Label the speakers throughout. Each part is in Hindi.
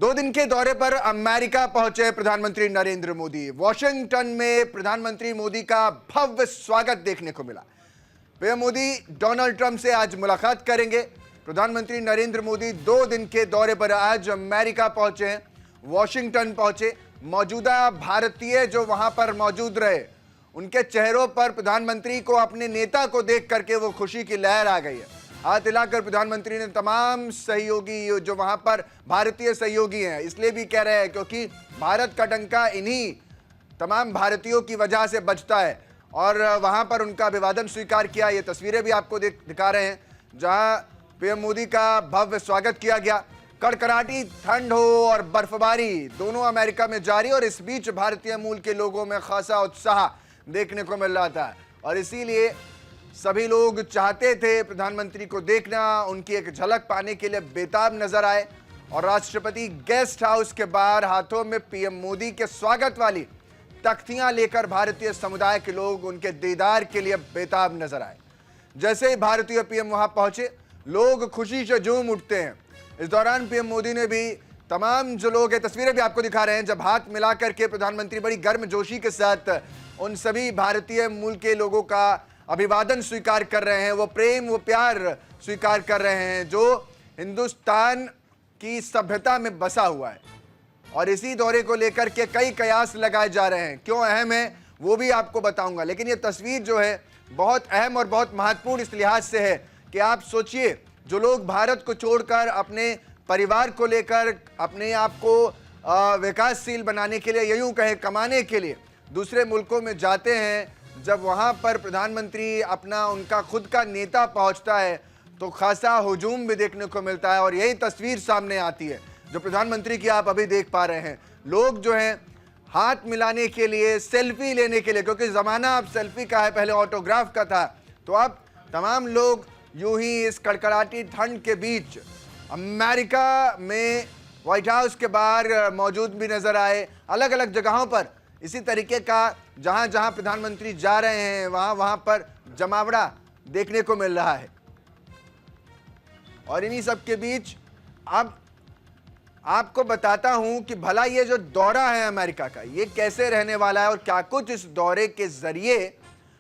Speaker 1: 2 दिन के दौरे पर अमेरिका पहुंचे प्रधानमंत्री नरेंद्र मोदी। वॉशिंगटन में प्रधानमंत्री मोदी का भव्य स्वागत देखने को मिला। पीएम मोदी डोनाल्ड ट्रंप से आज मुलाकात करेंगे। प्रधानमंत्री नरेंद्र मोदी 2 दिन के दौरे पर आज अमेरिका पहुंचे हैं, वॉशिंगटन पहुंचे। मौजूदा भारतीय जो वहां पर मौजूद रहे, उनके चेहरों पर प्रधानमंत्री को, अपने नेता को देख करके वो खुशी की लहर आ गई है। हाथ हिलाकर प्रधानमंत्री ने तमाम सहयोगी जो वहां पर भारतीय सहयोगी हैं, इसलिए भी कह रहे हैं क्योंकि भारत का डंका इन्हीं तमाम भारतीयों की वजह से बजता है, और वहां पर उनका अभिवादन स्वीकार किया। ये तस्वीरें भी आपको दिखा रहे हैं जहां पीएम मोदी का भव्य स्वागत किया गया। कड़कड़ाटी ठंड हो और बर्फबारी दोनों अमेरिका में जारी, और इस बीच भारतीय मूल के लोगों में खासा उत्साह देखने को मिल रहा था, और इसीलिए सभी लोग चाहते थे प्रधानमंत्री को देखना, उनकी एक झलक पाने के लिए बेताब नजर आए। और राष्ट्रपति गेस्ट हाउस के बाहर हाथों में पीएम मोदी के स्वागत वाली तख्तियां लेकर भारतीय समुदाय के लोग उनके दीदार के लिए बेताब नजर आए। जैसे ही भारतीय पीएम वहां पहुंचे, लोग खुशी से झूम उठते हैं। इस दौरान पीएम मोदी ने भी तमाम जो लोग हैं, तस्वीरें भी आपको दिखा रहे हैं, जब हाथ मिला करके प्रधानमंत्री बड़ी गर्मजोशी के साथ उन सभी भारतीय मूल के लोगों का अभिवादन स्वीकार कर रहे हैं। वो प्रेम, वो प्यार स्वीकार कर रहे हैं जो हिंदुस्तान की सभ्यता में बसा हुआ है। और इसी दौरे को लेकर के कई कयास लगाए जा रहे हैं। क्यों अहम है वो भी आपको बताऊंगा, लेकिन ये तस्वीर जो है बहुत अहम और बहुत महत्वपूर्ण इस लिहाज से है कि आप सोचिए, जो लोग भारत को छोड़कर अपने परिवार को लेकर, अपने आप को विकासशील बनाने के लिए, यूं कहे कमाने के लिए दूसरे मुल्कों में जाते हैं, जब वहां पर प्रधानमंत्री अपना, उनका खुद का नेता पहुंचता है तो खासा हुजूम भी देखने को मिलता है। और यही तस्वीर सामने आती है जो प्रधानमंत्री की आप अभी देख पा रहे हैं। लोग जो हैं हाथ मिलाने के लिए, सेल्फी लेने के लिए, क्योंकि ज़माना अब सेल्फी का है, पहले ऑटोग्राफ का था, तो अब तमाम लोग यूं ही इस कड़कड़ाती ठंड के बीच अमेरिका में व्हाइट हाउस के बाहर मौजूद भी नजर आए। अलग अलग जगहों पर इसी तरीके का जहां जहां प्रधानमंत्री जा रहे हैं वहां पर जमावड़ा देखने को मिल रहा है। और इन्हीं सब के बीच अब आपको बताता हूं कि भला ये जो दौरा है अमेरिका का, ये कैसे रहने वाला है और क्या कुछ इस दौरे के जरिए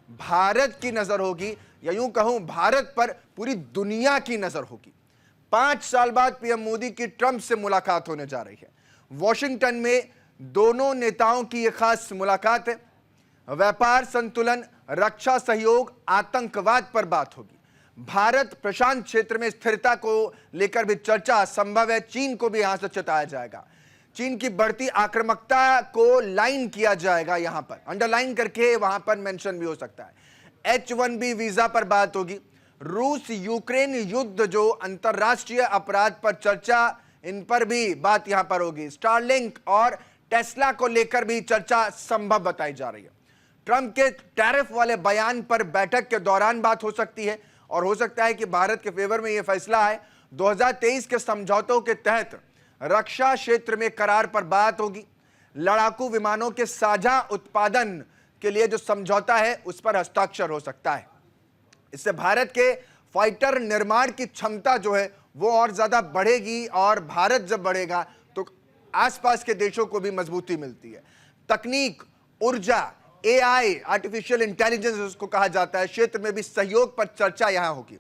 Speaker 1: भारत की नजर होगी, या यूं कहूं भारत पर पूरी दुनिया की नजर होगी। 5 साल बाद पीएम मोदी की ट्रंप से मुलाकात होने जा रही है। वॉशिंगटन में दोनों नेताओं की यह खास मुलाकात है। व्यापार संतुलन, रक्षा सहयोग, आतंकवाद पर बात होगी। भारत प्रशांत क्षेत्र में स्थिरता को लेकर भी चर्चा संभव है। चीन को भी यहां से चेताया जाएगा। चीन की बढ़ती आक्रामकता को लाइन किया जाएगा, यहां पर अंडरलाइन करके वहां पर मेंशन भी हो सकता है। H-1B वीजा पर बात होगी। रूस यूक्रेन युद्ध, जो अंतरराष्ट्रीय अपराध पर चर्चा, इन पर भी बात यहां पर होगी। स्टारलिंक और टेस्ला को लेकर भी चर्चा संभव बताई जा रही है। ट्रंप के टैरिफ वाले बयान पर बैठक के दौरान बात हो सकती है, और हो सकता है कि भारत के फेवर में यह फैसला है। 2023 के समझौतों के तहत रक्षा क्षेत्र में करार पर बात होगी। लड़ाकू विमानों के साझा उत्पादन के लिए जो समझौता है उस पर हस्ताक्षर हो सकता है। इससे भारत के फाइटर निर्माण की क्षमता जो है वो और ज्यादा बढ़ेगी, और भारत जब बढ़ेगा तो आसपास के देशों को भी मजबूती मिलती है। तकनीक, ऊर्जा, AI, आर्टिफिशियल इंटेलिजेंस उसको कहा जाता है, क्षेत्र में भी सहयोग पर चर्चा यहां होगी।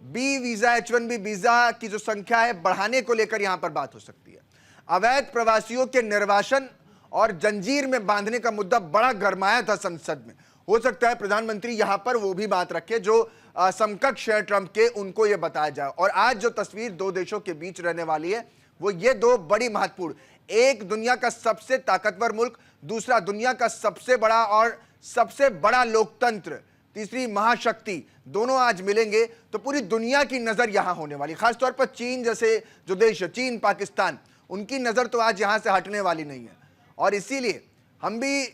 Speaker 1: बी वीजा, H-1B वीजा की जो संख्या है बढ़ाने को लेकर यहां पर बात हो सकती है। अवैध प्रवासियों के निर्वासन और जंजीर में बांधने का मुद्दा बड़ा गरमाया था संसद में। हो सकता है प्रधानमंत्री यहां पर वो भी बात रखे जो समकक्ष है ट्रंप के, उनको ये बताया जाए। और आज जो तस्वीर 2 देशों के बीच रहने वाली है वो ये 2 बड़ी महत्वपूर्ण, एक दुनिया का सबसे ताकतवर मुल्क, दूसरा दुनिया का सबसे बड़ा और सबसे बड़ा लोकतंत्र, तीसरी महाशक्ति, दोनों आज मिलेंगे तो पूरी दुनिया की नजर यहां होने वाली। खासतौर पर चीन जैसे जो देश है, चीन, पाकिस्तान, उनकी नजर तो आज यहां से हटने वाली नहीं है। और इसीलिए हम भी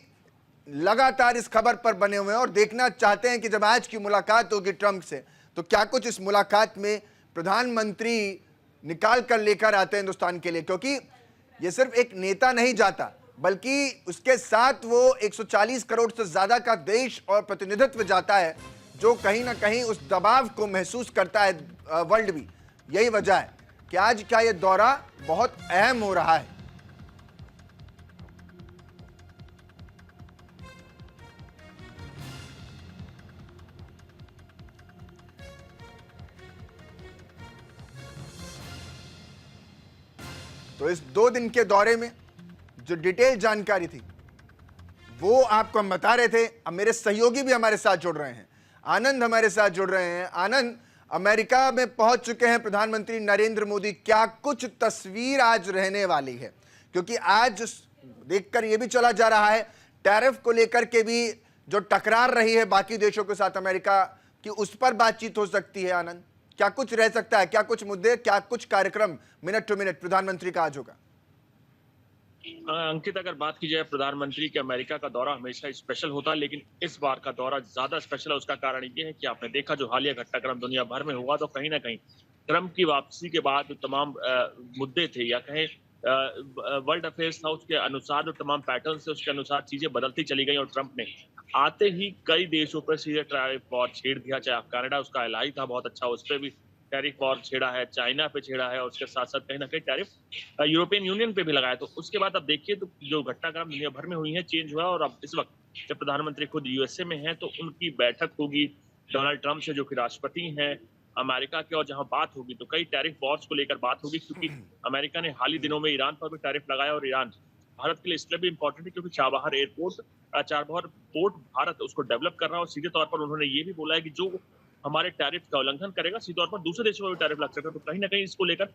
Speaker 1: लगातार इस खबर पर बने हुए हैं और देखना चाहते हैं कि जब आज की मुलाकात होगी ट्रंप से, तो क्या कुछ इस मुलाकात में प्रधानमंत्री निकाल कर लेकर आते हैं हिंदुस्तान के लिए। क्योंकि ये सिर्फ एक नेता नहीं जाता, बल्कि उसके साथ वो 140 करोड़ से ज्यादा का देश और प्रतिनिधित्व जाता है, जो कहीं ना कहीं उस दबाव को महसूस करता है वर्ल्ड भी। यही वजह है कि आज क्या यह दौरा बहुत अहम हो रहा है। तो इस 2 दिन के दौरे में जो डिटेल जानकारी थी वो आपको हम बता रहे थे। अब मेरे सहयोगी भी हमारे साथ जुड़ रहे हैं, आनंद हमारे साथ जुड़ रहे हैं। आनंद, अमेरिका में पहुंच चुके हैं प्रधानमंत्री नरेंद्र मोदी, क्या कुछ तस्वीर आज रहने वाली है? क्योंकि आज देखकर यह भी चला जा रहा है टैरिफ को लेकर के भी जो टकरार रही है बाकी देशों के साथ अमेरिका की, उस पर बातचीत हो सकती है। आनंद, क्या कुछ रह सकता है? क्या कुछ मुद्दे, क्या कुछ कार्यक्रम मिनट टू मिनट प्रधानमंत्री का आज होगा?
Speaker 2: अंकित, अगर बात की जाए प्रधानमंत्री के अमेरिका का दौरा हमेशा स्पेशल होता है, लेकिन इस बार का दौरा ज्यादा स्पेशल है। उसका कारण ये है कि आपने देखा जो हालिया घटनाक्रम दुनिया भर में हुआ, तो कहीं ना कहीं ट्रंप की वापसी के बाद जो तमाम मुद्दे थे या कहें वर्ल्ड अफेयर्स था, उसके अनुसार जो तमाम पैटर्न थे उसके अनुसार चीजें बदलती चली गई और ट्रंप ने आते ही कई देशों पर सीधे टैरिफ वॉर छेड़ दिया। चाहे आप कनाडा, उसका एलाई था बहुत अच्छा, उस पर भी टैरिफ वॉर छेड़ा है, चाइना पे छेड़ा है और उसके साथ साथ कहीं ना कहीं टैरिफ यूरोपियन यूनियन पे भी लगाया। तो उसके बाद अब देखिए तो जो घटनाक्रम दुनिया भर में हुई है चेंज हुआ, और अब इस वक्त जब प्रधानमंत्री खुद यूएसए में है तो उनकी बैठक होगी डोनाल्ड ट्रंप से, जो कि राष्ट्रपति हैं अमेरिका के, और जहां बात होगी तो कई टैरिफ वॉर्स को लेकर बात होगी, क्योंकि अमेरिका ने हाल ही दिनों में ईरान पर भी टैरिफ लगाया। और ईरान भारत के लिए इसलिए भी इंपॉर्टेंट है क्योंकि Chabahar airport, Chabahar port Bharat उसको डेवलप कर रहा है, और सीधे तौर पर उन्होंने ये भी बोला है कि जो हमारे टैरिफ का उल्लंघन करेगा सीधे तौर पर दूसरे देशों में भी टैरिफ लग सकता है। तो कहीं ना कहीं इसको लेकर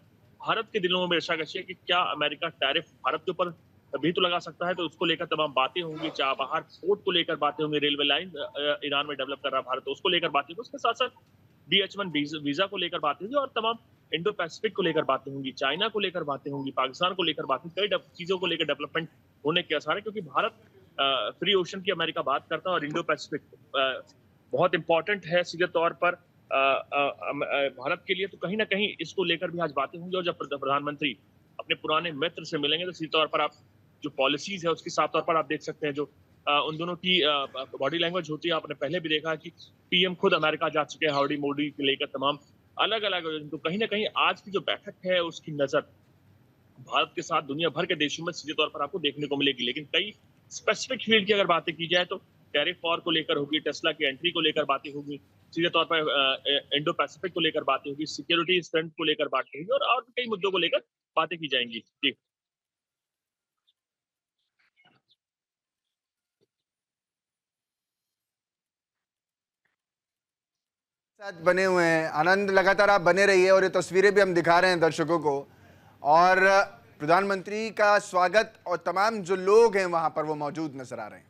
Speaker 2: भारत के दिलों में रशाकशी है कि क्या अमेरिका टैरिफ भारत के ऊपर भी तो लगा सकता है। तो उसको लेकर तमाम बातें होंगी, चाबहार पोर्ट को लेकर बातें होंगी, रेलवे लाइन ईरान में डेवलप कर रहा है भारत, तो उसको लेकर बातें होंगी। उसके साथ साथ DH1 वीजा को लेकर बातें होंगी, और तमाम इंडो पैसिफिक को लेकर बातें होंगी, चाइना को लेकर बातें होंगी, पाकिस्तान को लेकर बातें, कई चीजों को लेकर डेवलपमेंट होने के आसार है, क्योंकि भारत फ्री ओशन की अमेरिका बात करता है और इंडो पैसिफिक बहुत इंपॉर्टेंट है सीधे तौर पर भारत के लिए। तो कहीं ना कहीं इसको लेकर भी आज बातें होंगी, और जब प्रधानमंत्री अपने पुराने मित्र से मिलेंगे तो सीधे तौर पर आप जो पॉलिसीज है उसके साफ तौर पर आप देख सकते हैं, जो उन दोनों की बॉडी लैंग्वेज होती है। आपने पहले भी देखा कि पीएम खुद अमेरिका जा चुके हैं हाउडी मोडी को लेकर तमाम अलग अलग। तो कहीं ना कहीं आज की जो बैठक है उसकी नजर भारत के साथ दुनिया भर के देशों में सीधे तौर पर आपको देखने को मिलेगी। लेकिन कई स्पेसिफिक फील्ड की अगर बातें की जाए तो टैरिफ वॉर को लेकर होगी, टेस्ला की एंट्री को लेकर बातें होगी, सीधे तौर पर इंडो पैसिफिक को लेकर बातें होगी, सिक्योरिटी स्ट्रेंथ को लेकर बातें होगी, और भी कई मुद्दों को लेकर बातें की जाएंगी। जी
Speaker 1: साथ बने हुए हैं आनंद, लगातार आप बने रहिए और ये तस्वीरें भी हम दिखा रहे हैं दर्शकों को। और प्रधानमंत्री का स्वागत और तमाम जो लोग हैं वहां पर वो मौजूद नजर आ रहे हैं।